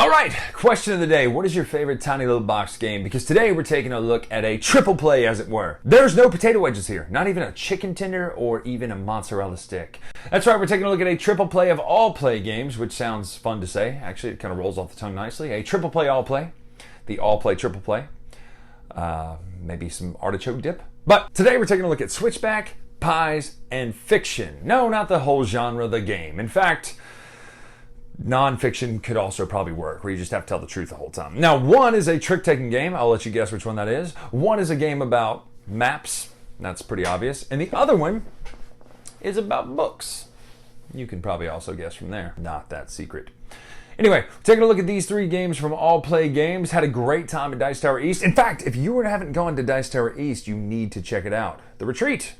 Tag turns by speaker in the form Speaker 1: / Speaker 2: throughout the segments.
Speaker 1: All right, question of the day. What is your favorite tiny little box game? Because today we're taking a look at a triple play, as it were. There's no potato wedges here, not even a chicken tender or even a mozzarella stick. That's right, we're taking a look at a triple play of Allplay games, which sounds fun to say. Actually, it kind of rolls off the tongue nicely. A triple play Allplay, the Allplay triple play. Maybe some artichoke dip. But today we're taking a look at Switchback, Pies, and Fiction. No, not the whole genre of the game. In fact, non-fiction could also probably work, where you just have to tell the truth the whole time. Now, one is a trick-taking game. I'll let you guess which one that is. One is a game about maps. That's pretty obvious. And the other one is about books. You can probably also guess from there. Not that secret. Anyway, taking a look at these three games from Allplay Games. Had a great time at Dice Tower East. In fact, if you haven't gone to Dice Tower East, you need to check it out. The Retreat,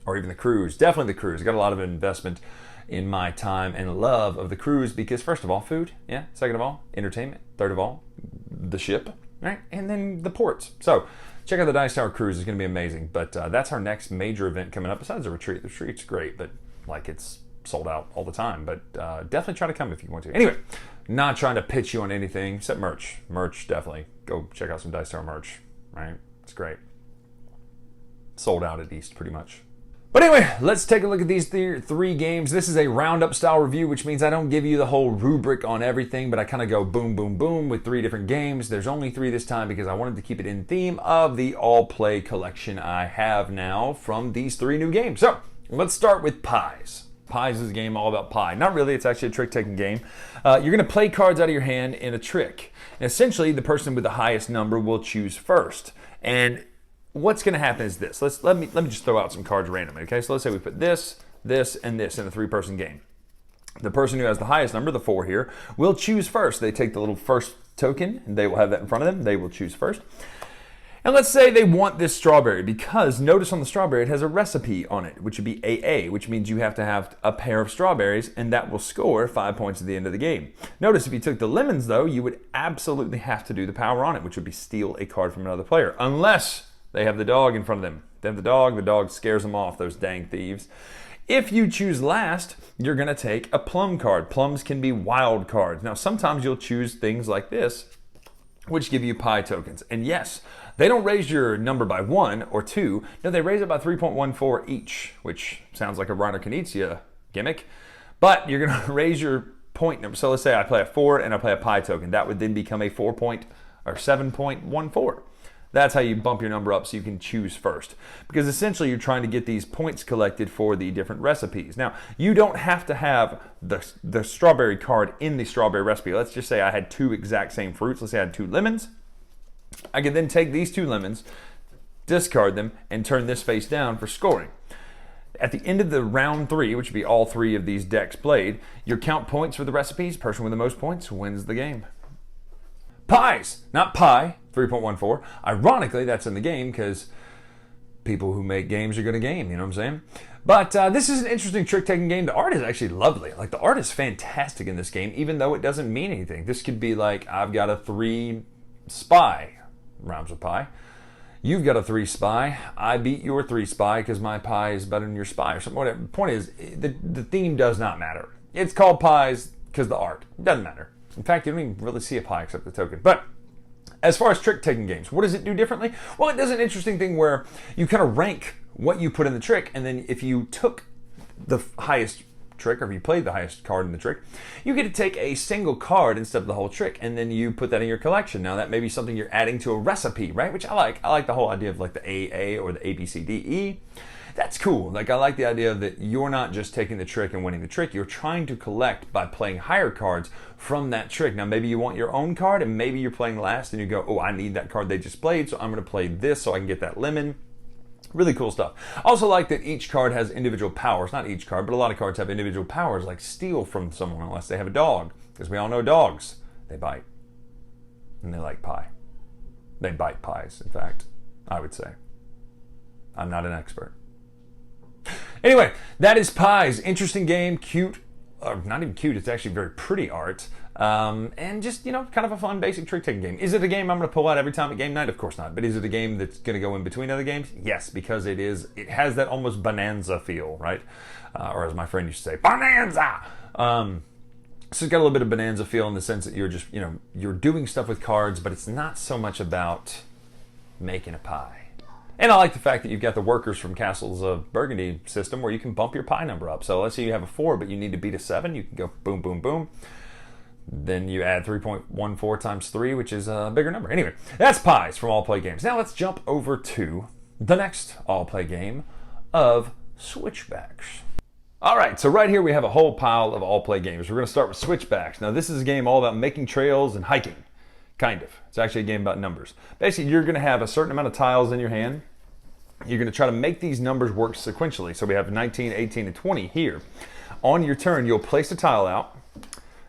Speaker 1: or even the Cruise. Definitely the Cruise. Got a lot of investment in my time and love of the Cruise because, first of all, food, yeah. Second of all, entertainment. Third of all, the ship, right? And then the ports. So check out the Dice Tower Cruise. It's going to be amazing. But that's our next major event coming up besides the Retreat. The Retreat's great, but like it's sold out all the time. But definitely try to come if you want to. Anyway, not trying to pitch you on anything except merch. Merch, definitely. Go check out some Dice Tower merch, right? It's great. Sold out at East pretty much. But anyway, let's take a look at these three games. This is a roundup style review, which means I don't give you the whole rubric on everything, but I kind of go boom, boom, boom with three different games. There's only three this time because I wanted to keep it in theme of the Allplay collection I have now from these three new games. So let's start with Pies. Pies is a game all about pie. Not really, it's actually a trick-taking game. You're going to play cards out of your hand in a trick. And essentially, the person with the highest number will choose first. And what's going to happen is this. Let me just throw out some cards randomly, okay? So let's say we put this, this, and this in a three-person game. The person who has the highest number, the 4 here, will choose first. They take the little first token, and they will have that in front of them. They will choose first. And let's say they want this strawberry because notice on the strawberry it has a recipe on it, which would be AA, which means you have to have a pair of strawberries, and that will score 5 points at the end of the game. Notice if you took the lemons, though, you would absolutely have to do the power on it, which would be steal a card from another player, unless they have the dog in front of them. They have the dog scares them off, those dang thieves. If you choose last, you're going to take a plum card. Plums can be wild cards. Now, sometimes you'll choose things like this, which give you pie tokens. And yes, they don't raise your number by 1 or 2. No, they raise it by 3.14 each, which sounds like a Reiner Knizia gimmick. But you're going to raise your point number. So let's say I play a 4 and I play a pie token. That would then become a 7.14. That's how you bump your number up so you can choose first. Because essentially you're trying to get these points collected for the different recipes. Now, you don't have to have the strawberry card in the strawberry recipe. Let's just say I had 2 exact same fruits. Let's say I had 2 lemons. I could then take these 2 lemons, discard them, and turn this face down for scoring. At the end of the round 3, which would be all 3 of these decks played, your count points for the recipes. Person with the most points wins the game. Pies, not pie, 3.14. Ironically, that's in the game because people who make games are going to game, you know what I'm saying? But this is an interesting trick-taking game. The art is actually lovely. Like, the art is fantastic in this game, even though it doesn't mean anything. This could be like, I've got a 3 spy, rhymes with pie. You've got a 3 spy. I beat your 3 spy because my pie is better than your spy or something. Whatever. The point is, the theme does not matter. It's called Pies because the art. It doesn't matter. In fact, you don't even really see a pie except the token. But as far as trick-taking games, what does it do differently? Well, it does an interesting thing where you kind of rank what you put in the trick, and then if you took the highest trick, or if you played the highest card in the trick, you get to take a single card instead of the whole trick, and then you put that in your collection. Now, that may be something you're adding to a recipe, right? Which I like. I like the whole idea of like the AA or the ABCDE. That's cool. Like, I like the idea that you're not just taking the trick and winning the trick. You're trying to collect by playing higher cards from that trick. Now, maybe you want your own card, and maybe you're playing last, and you go, oh, I need that card they just played, so I'm going to play this so I can get that lemon. Really cool stuff. Also like that each card has individual powers. Not each card, but a lot of cards have individual powers, like steal from someone unless they have a dog. Because we all know dogs, they bite. And they like pie. They bite pies, in fact, I would say. I'm not an expert. Anyway, that is Pies. Interesting game, cute. Not even cute, it's actually very pretty art. And just, you know, kind of a fun, basic trick-taking game. Is it a game I'm going to pull out every time at game night? Of course not. But is it a game that's going to go in between other games? Yes, because it has that almost bonanza feel, right? Or as my friend used to say, bonanza! So it's got a little bit of Bonanza feel in the sense that you're just, you're doing stuff with cards, but it's not so much about making a pie. And I like the fact that you've got the workers from Castles of Burgundy system where you can bump your pie number up. So let's say you have a 4, but you need to beat a 7. You can go boom, boom, boom. Then you add 3.14 times 3, which is a bigger number. Anyway, that's pies from Allplay Games. Now let's jump over to the next Allplay game of Switchbacks. All right, so right here we have a whole pile of Allplay games. We're going to start with Switchbacks. Now this is a game all about making trails and hiking, kind of. It's actually a game about numbers. Basically, you're going to have a certain amount of tiles in your hand. You're going to try to make these numbers work sequentially. So we have 19, 18, and 20 here. On your turn, you'll place a tile out.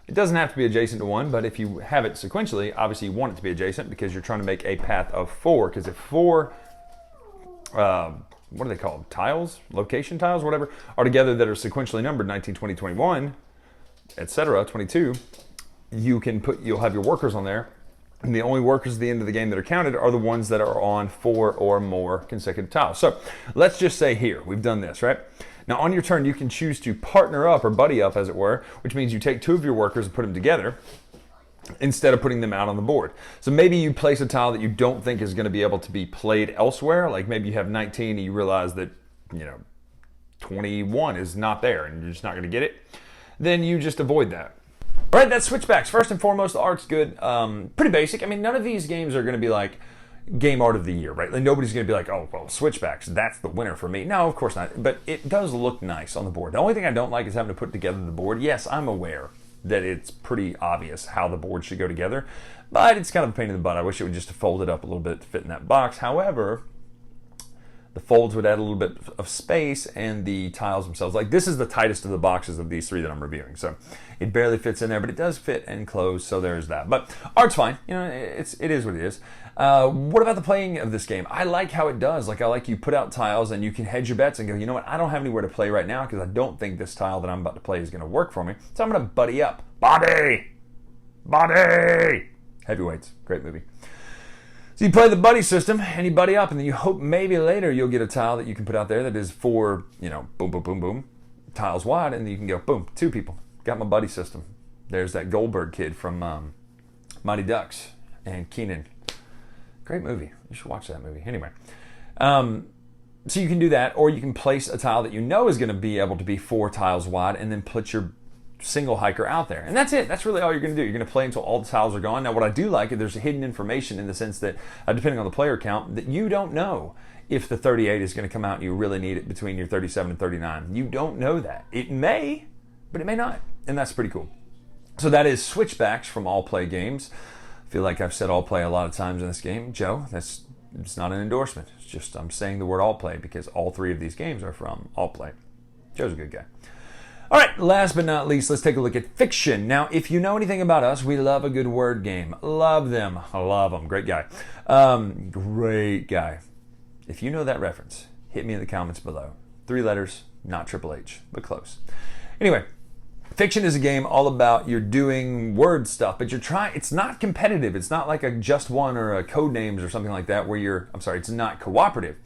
Speaker 1: It doesn't have to be adjacent to one, but if you have it sequentially, obviously you want it to be adjacent because you're trying to make a path of 4. Because if 4, what are they called? Tiles? Location tiles? Whatever, are together that are sequentially numbered 19, 20, 21, etc., 22, you'll have your workers on there. And the only workers at the end of the game that are counted are the ones that are on 4 or more consecutive tiles. So let's just say here, we've done this, right? Now on your turn, you can choose to partner up or buddy up, as it were, which means you take 2 of your workers and put them together instead of putting them out on the board. So maybe you place a tile that you don't think is going to be able to be played elsewhere. Like maybe you have 19 and you realize that, 21 is not there and you're just not going to get it. Then you just avoid that. All right, that's Switchbacks. First and foremost, the art's good. Pretty basic. I mean, none of these games are going to be like game art of the year, right? Like nobody's going to be like, oh, well, Switchbacks, that's the winner for me. No, of course not. But it does look nice on the board. The only thing I don't like is having to put together the board. Yes, I'm aware that it's pretty obvious how the board should go together, but it's kind of a pain in the butt. I wish it would just fold it up a little bit to fit in that box. However, the folds would add a little bit of space, and the tiles themselves, like this is the tightest of the boxes of these 3 that I'm reviewing, so it barely fits in there, but it does fit and close, so there's that. But art's fine, it is what it is. What about the playing of this game? I like how it does. Like I like you put out tiles and you can hedge your bets and go, you know what, I don't have anywhere to play right now because I don't think this tile that I'm about to play is going to work for me, so I'm going to buddy up. Buddy! Heavyweights, great movie. So you play the buddy system and you buddy up, and then you hope maybe later you'll get a tile that you can put out there that is 4, boom, boom, boom, boom, tiles wide, and then you can go, boom, 2 people. Got my buddy system. There's that Goldberg kid from Mighty Ducks and Keenan. Great movie. You should watch that movie. Anyway, so you can do that, or you can place a tile that you know is going to be able to be 4 tiles wide, and then put your single hiker out there, and that's it. That's really all you're going to do. You're going to play until all the tiles are gone. Now what I do like is there's hidden information in the sense that depending on the player count, that you don't know if the 38 is going to come out and you really need it between your 37 and 39. You don't know that. It may, but it may not, and that's pretty cool. So that is Switchbacks from Allplay Games. I feel like I've said Allplay a lot of times in this game. Joe, it's not an endorsement. It's just I'm saying the word Allplay because all 3 of these games are from Allplay. Joe's a good guy. All right, last but not least, let's take a look at Fiction. Now, if you know anything about us, we love a good word game. Love them. I love them. Great guy. Great guy. If you know that reference, hit me in the comments below. 3 letters, not Triple H, but close. Anyway, Fiction is a game all about you're doing word stuff, but it's not competitive. It's not like a Just One or a Codenames or something like that where it's not cooperative.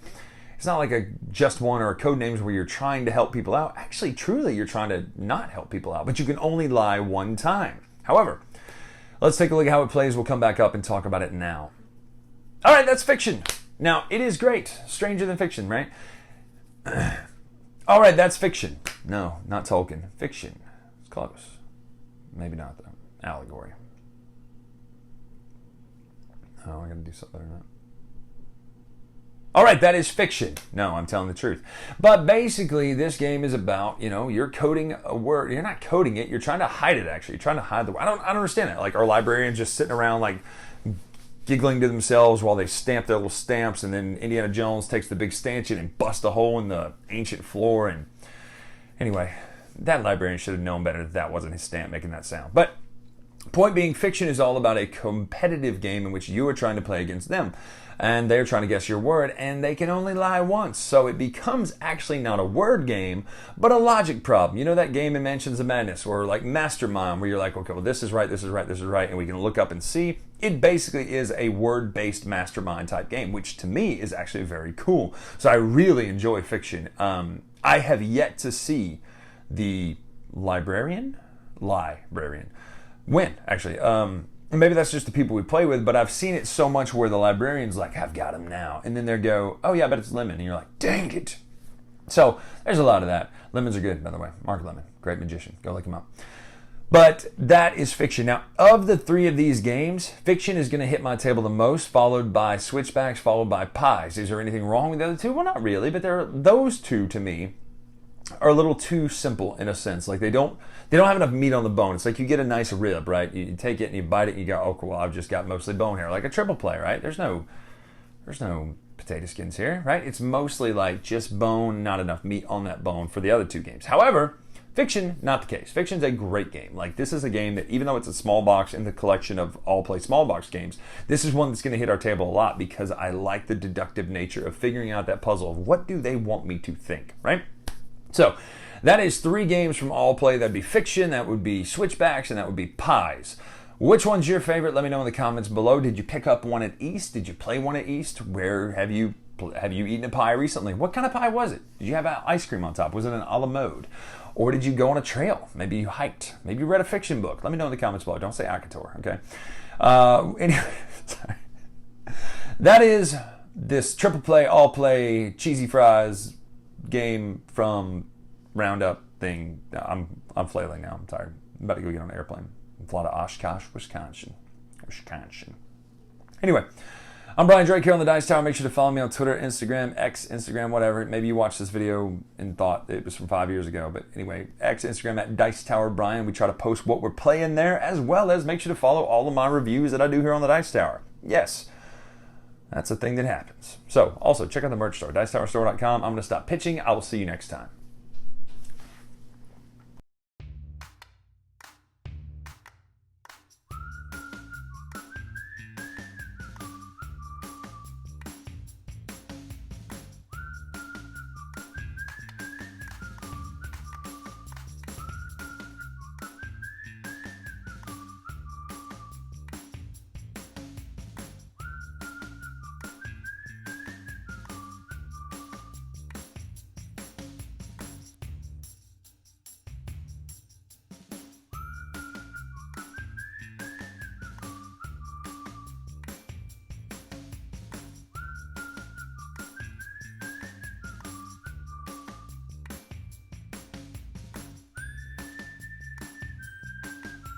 Speaker 1: It's not like a Just One or a Codenames where you're trying to help people out. Actually, truly, you're trying to not help people out, but you can only lie 1 time. However, let's take a look at how it plays. We'll come back up and talk about it now. All right, that's Fiction. Now, it is great. Stranger Than Fiction, right? All right, that's Fiction. No, not Tolkien. Fiction. It's close. Maybe not, though. Allegory. Oh, I gotta do something better than that. All right, that is Fiction. No, I'm telling the truth. But basically, this game is about, you're coding a word. You're not coding it. You're trying to hide it, actually. You're trying to hide the word. I don't understand it. Like, are librarians just sitting around, like, giggling to themselves while they stamp their little stamps, and then Indiana Jones takes the big stanchion and busts a hole in the ancient floor. And anyway, that librarian should have known better that wasn't his stamp making that sound. But point being, Fiction is all about a competitive game in which you are trying to play against them. And they're trying to guess your word, and they can only lie once. So it becomes actually not a word game, but a logic problem. You know that game in Mansions of Madness, or like Mastermind, where you're like, okay, well, this is right, this is right, this is right, and we can look up and see. It basically is a word-based Mastermind type game, which to me is actually very cool. So I really enjoy Fiction. I have yet to see the librarian. librarian. Win, actually. And maybe that's just the people we play with, but I've seen it so much where the librarian's like, I've got him now. And then they go, oh yeah, but it's lemon. And you're like, dang it. So there's a lot of that. Lemons are good, by the way. Mark Lemon, great magician. Go look him up. But that is fiction. Now, of the three of these games, fiction is going to hit my table the most, followed by Switchbacks, followed by Pies. Is there anything wrong with the other two? Well, not really, but those two, to me, are a little too simple in a sense. Like they don't have enough meat on the bone. It's like you get a nice rib, right? You take it and you bite it and you go, oh, well, I've just got mostly bone here. Like a triple play, right? There's no potato skins here, right? It's mostly like just bone, not enough meat on that bone for the other two games. However, fiction, not the case. Fiction's a great game. Like this is a game that even though it's a small box in the collection of Allplay small box games, this is one that's going to hit our table a lot because I like the deductive nature of figuring out that puzzle of what do they want me to think, right? So that is 3 games from Allplay. That'd be Fiction, that would be Switchbacks, and that would be Pies. Which one's your favorite? Let me know in the comments below. Did you pick up one at East? Did you play one at East? Where have you eaten a pie recently? What kind of pie was it? Did you have ice cream on top? Was it an a la mode? Or did you go on a trail? Maybe you hiked. Maybe you read a fiction book. Let me know in the comments below. Don't say Akator, okay? Anyway, sorry. That is this triple play, all play, cheesy fries game from Roundup thing. I'm flailing now. I'm tired. I'm about to go get on an airplane. Fly to Oshkosh, Wisconsin. Anyway, I'm Brian Drake here on the Dice Tower. Make sure to follow me on Twitter, Instagram, X, Instagram, whatever. Maybe you watched this video and thought it was from 5 years ago. But anyway, X, Instagram at Dice Tower Brian. We try to post what we're playing there, as well as make sure to follow all of my reviews that I do here on the Dice Tower. Yes, that's a thing that happens. So also check out the merch store, dicetowerstore.com. I'm going to stop pitching. I will see you next time.